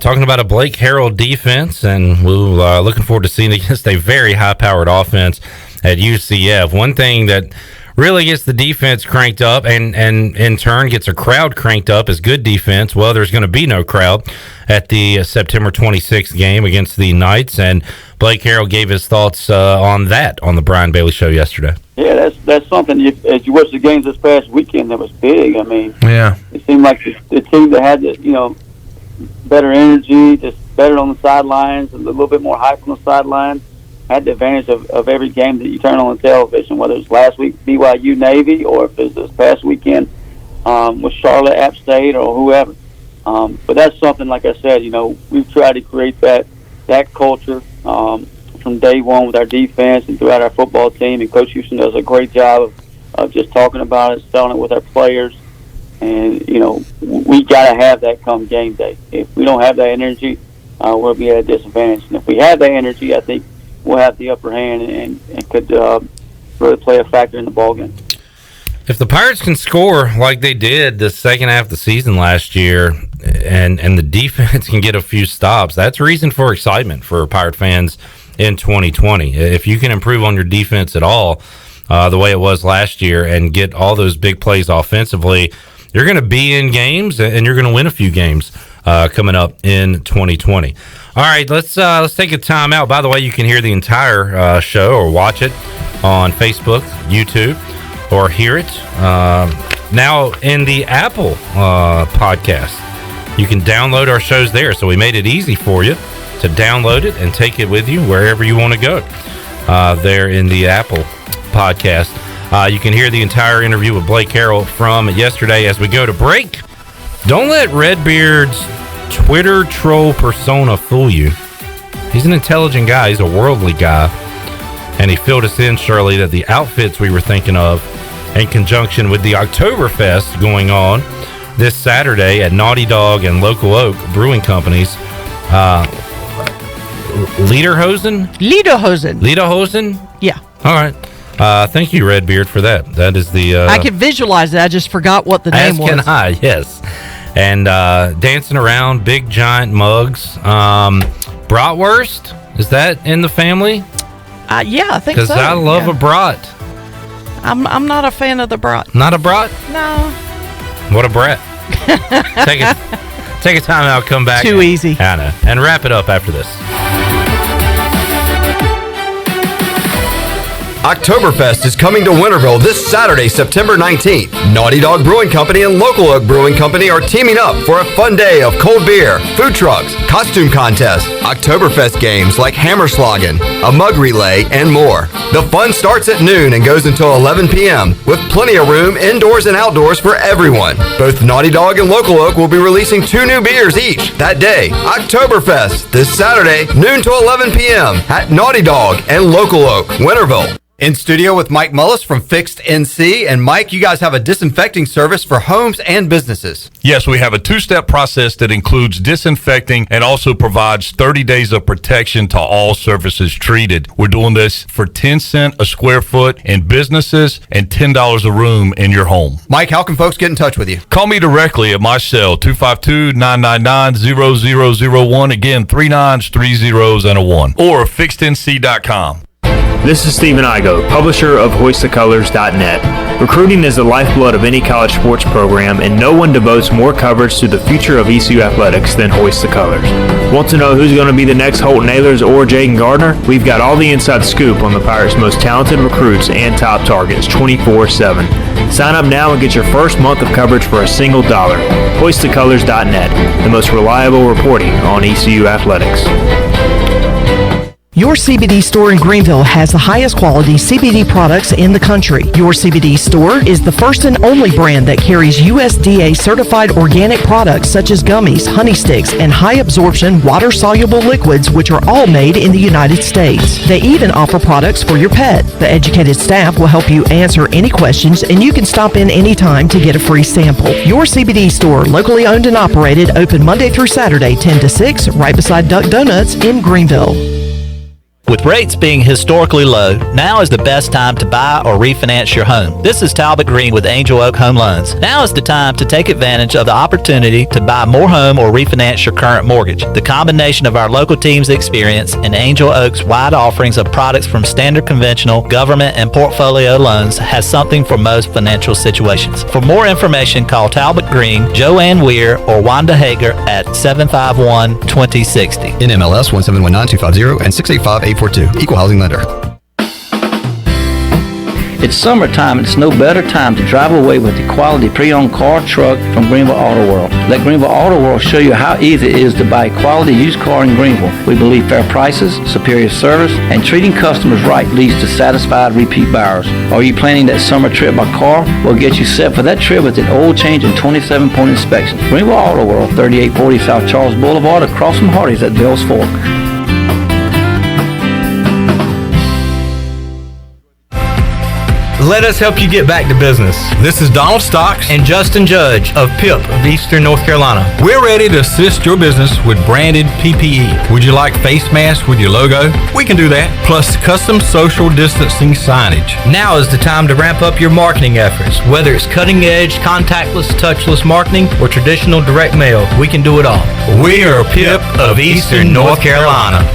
talking about a Blake Harrell defense, and we're looking forward to seeing against a very high-powered offense at UCF. One thing that really gets the defense cranked up and in turn gets a crowd cranked up is good defense. Well, there's going to be no crowd at the September 26th game against the Knights, and Blake Harrell gave his thoughts on that on the Brian Bailey Show yesterday. Yeah, that's something. As you watch the games this past weekend, that was big. I mean, it seemed like the team that had the better energy, just better on the sidelines, a little bit more hype on the sidelines, had the advantage of every game that you turn on the television, whether it's last week BYU Navy or if it's this past weekend with Charlotte App State or whoever. But that's something, like I said, we've tried to create that culture from day one with our defense and throughout our football team. And Coach Houston does a great job of just talking about it, selling it with our players. And, we got to have that come game day. If we don't have that energy, we'll be at a disadvantage. And if we have that energy, I think we'll have the upper hand and could really play a factor in the ballgame. If the Pirates can score like they did the second half of the season last year, and the defense can get a few stops, that's reason for excitement for Pirate fans in 2020. If you can improve on your defense at all, the way it was last year, and get all those big plays offensively, you're going to be in games and you're going to win a few games coming up in 2020. All right, let's take a time out. By the way, you can hear the entire show or watch it on Facebook, YouTube, or hear it now in the Apple podcast. You can download our shows there. So we made it easy for you to download it and take it with you wherever you want to go there in the Apple podcast. You can hear the entire interview with Blake Carroll from yesterday. As we go to break, don't let Redbeard's Twitter troll persona fool you. He's an intelligent guy. He's a worldly guy. And he filled us in, Shirley, that the outfits we were thinking of in conjunction with the Oktoberfest going on this Saturday at Naughty Dog and Local Oak Brewing Companies. Lederhosen? Yeah. All right. Thank you, Redbeard, for that. That is the... I can visualize it. I just forgot what the name was. As can I, yes. And dancing around, big giant mugs. Bratwurst, is that in the family? Yeah, I think so. Because I love a brat. I'm not a fan of the brat. Not a brat? No. What a brat. Take a time out, come back. Too easy. I know. And wrap it up after this. Oktoberfest is coming to Winterville this Saturday, September 19th. Naughty Dog Brewing Company and Local Oak Brewing Company are teaming up for a fun day of cold beer, food trucks, costume contests, Oktoberfest games like Hammerschlagen, a mug relay, and more. The fun starts at noon and goes until 11 p.m. with plenty of room indoors and outdoors for everyone. Both Naughty Dog and Local Oak will be releasing 2 new beers each that day. Oktoberfest this Saturday, noon to 11 p.m. at Naughty Dog and Local Oak, Winterville. In studio with Mike Mullis from Fixed NC. And Mike, you guys have a disinfecting service for homes and businesses. Yes, we have a 2-step process that includes disinfecting and also provides 30 days of protection to all surfaces treated. We're doing this for 10 cents a square foot in businesses and $10 a room in your home. Mike, how can folks get in touch with you? Call me directly at my cell, 252-999-0001. Again, 3 9s, 3 zeros, and a 1. Or fixednc.com. This is Stephen Igoe, publisher of HoistTheColors.net. Recruiting is the lifeblood of any college sports program, and no one devotes more coverage to the future of ECU athletics than Hoist the Colors. Want to know who's going to be the next Holt Nailers or Jaden Gardner? We've got all the inside scoop on the Pirates' most talented recruits and top targets 24/7. Sign up now and get your first month of coverage for a single $1. HoistTheColors.net, the most reliable reporting on ECU athletics. Your CBD store in Greenville has the highest quality CBD products in the country. Your CBD store is the first and only brand that carries USDA certified organic products such as gummies, honey sticks, and high absorption water soluble liquids, which are all made in the United States. They even offer products for your pet. The educated staff will help you answer any questions, and you can stop in anytime to get a free sample. Your CBD store, locally owned and operated, open Monday through Saturday 10 to 6, right beside Duck Donuts in Greenville. With rates being historically low, now is the best time to buy or refinance your home. This is Talbot Green with Angel Oak Home Loans. Now is the time to take advantage of the opportunity to buy more home or refinance your current mortgage. The combination of our local team's experience and Angel Oak's wide offerings of products from standard conventional, government, and portfolio loans has something for most financial situations. For more information, call Talbot Green, Joanne Weir, or Wanda Hager at 751-2060. NMLS 1719250 and 685-842. Equal housing lender. It's summertime and it's no better time to drive away with a quality pre-owned car, truck from Greenville Auto World. Let Greenville Auto World show you how easy it is to buy a quality used car in Greenville. We believe fair prices, superior service, and treating customers right leads to satisfied repeat buyers. Are you planning that summer trip by car? We'll get you set for that trip with an oil change and 27-point inspection. Greenville Auto World, 3840 South Charles Boulevard, across from Hardee's at Bill's Fork. Let us help you get back to business. This is Donald Stocks and Justin Judge of PIP of Eastern North Carolina. We're ready to assist your business with branded PPE. Would you like face masks with your logo? We can do that. Plus custom social distancing signage. Now is the time to ramp up your marketing efforts. Whether it's cutting edge, contactless, touchless marketing, or traditional direct mail, we can do it all. We are PIP of Eastern North Carolina.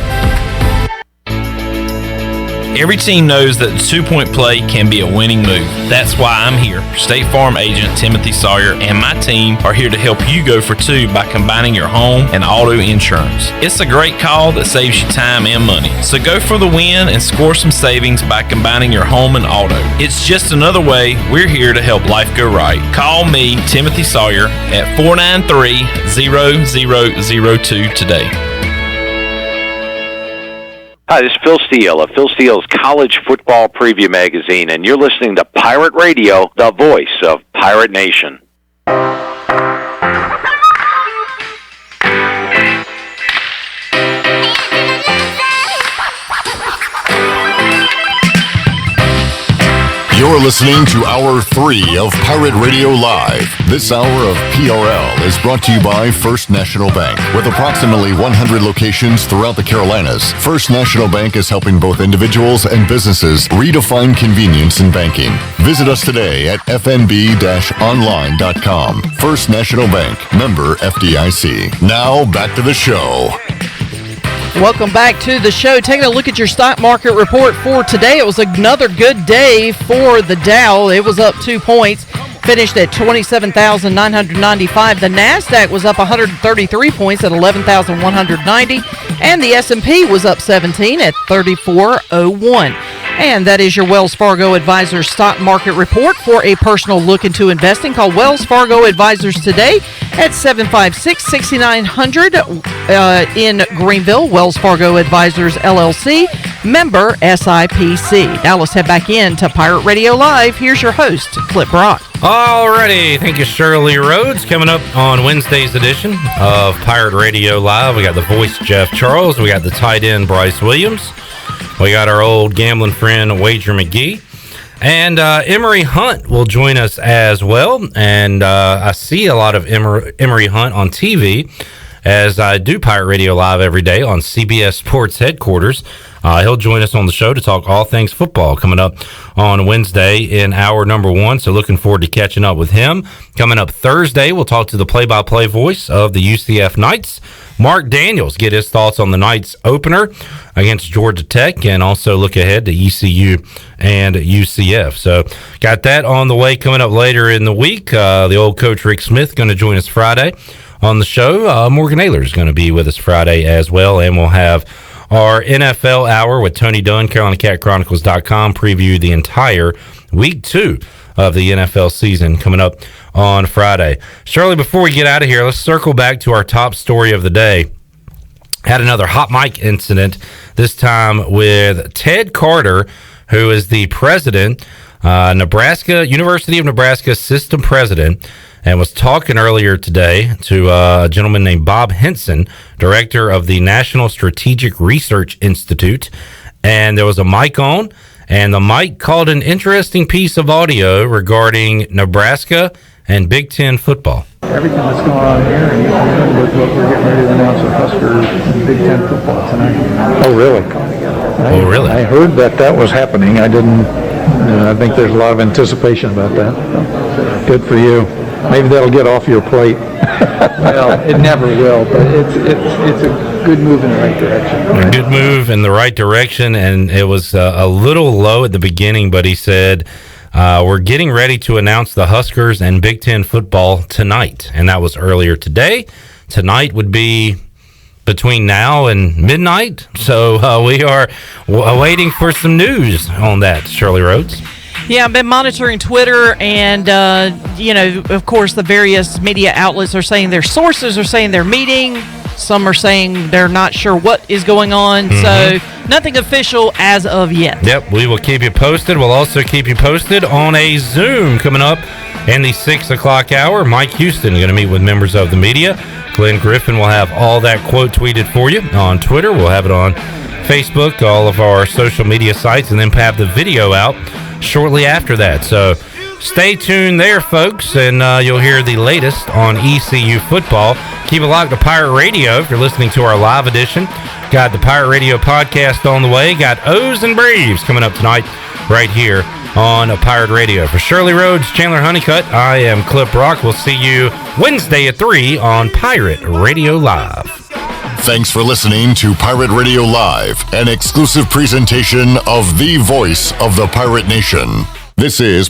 Every team knows that the two-point play can be a winning move. That's why I'm here. State Farm agent Timothy Sawyer and my team are here to help you go for two by combining your home and auto insurance. It's a great call that saves you time and money. So go for the win and score some savings by combining your home and auto. It's just another way we're here to help life go right. Call me, Timothy Sawyer, at 493-0002 today. Hi, this is Phil Steele of Phil Steele's College Football Preview Magazine, and you're listening to Pirate Radio, the voice of Pirate Nation. You're listening to Hour 3 of Pirate Radio Live. This hour of PRL is brought to you by First National Bank. With approximately 100 locations throughout the Carolinas, First National Bank is helping both individuals and businesses redefine convenience in banking. Visit us today at fnb-online.com. First National Bank, member FDIC. Now, back to the show. Welcome back to the show. Taking a look at your stock market report for today. It was another good day for the Dow. It was up 2 points, finished at 27,995. The NASDAQ was up 133 points at 11,190. And the S&P was up 17 at 3401. And that is your Wells Fargo Advisors stock market report. For a personal look into investing, call Wells Fargo Advisors today at 756-6900 in Greenville. Wells Fargo Advisors, LLC, member SIPC. Now let's head back into Pirate Radio Live. Here's your host, Clip Brock. Alrighty, thank you, Shirley Rhodes. Coming up on Wednesday's edition of Pirate Radio Live, we got the voice, Jeff Charles. We got the tight end, Bryce Williams. We got our old gambling friend, Wager McGee. And Emery Hunt will join us as well. And I see a lot of Emery Hunt on TV as I do Pirate Radio Live every day on CBS Sports Headquarters. He'll join us on the show to talk all things football coming up on Wednesday in hour number 1. So looking forward to catching up with him. Coming up Thursday, we'll talk to the play-by-play voice of the UCF Knights, Mark Daniels, get his thoughts on the Knights opener against Georgia Tech, and also look ahead to ECU and UCF. So got that on the way coming up later in the week. The old coach Rick Smith going to join us Friday on the show. Morgan Ayler is going to be with us Friday as well, and we'll have our NFL Hour with Tony Dunn, CarolinaCatChronicles.com, preview the entire Week 2 of the NFL season coming up on Friday. Shirley, before we get out of here, let's circle back to our top story of the day. Had another hot mic incident, this time with Ted Carter, who is the president, University of Nebraska system president, and was talking earlier today to a gentleman named Bob Henson, director of the National Strategic Research Institute. And there was a mic on, and the mic called an interesting piece of audio regarding Nebraska and Big Ten football. Everything that's going on here, and with what we're getting ready to announce with Huskers and Big Ten football tonight. Oh, really? I heard that was happening. I didn't. I think there's a lot of anticipation about that. Good for you. Maybe that'll get off your plate. Well, it never will, but it's a good move in the right direction. A good move in the right direction, and it was a little low at the beginning, but he said, we're getting ready to announce the Huskers and Big Ten football tonight, and that was earlier today. Tonight would be between now and midnight, so we are waiting for some news on that, Shirley Rhodes. Yeah, I've been monitoring Twitter, and, of course, the various media outlets are saying their sources are saying they're meeting. Some are saying they're not sure what is going on. So nothing official as of yet. Yep, we will keep you posted. We'll also keep you posted on a Zoom coming up in the 6 o'clock hour. Mike Houston going to meet with members of the media. Glenn Griffin will have all that quote tweeted for you on Twitter. We'll have it on Facebook, all of our social media sites, and then have the video out shortly after that. So stay tuned there, folks, and you'll hear the latest on ECU football. Keep it locked to Pirate Radio if you're listening to our live edition. Got the Pirate Radio podcast on the way. Got O's and Braves coming up tonight right here on Pirate Radio. For Shirley Rhodes, Chandler Honeycutt, I am Clip Brock. We'll see you Wednesday at 3 on Pirate Radio Live. Thanks for listening to Pirate Radio Live, an exclusive presentation of the voice of the Pirate Nation. This is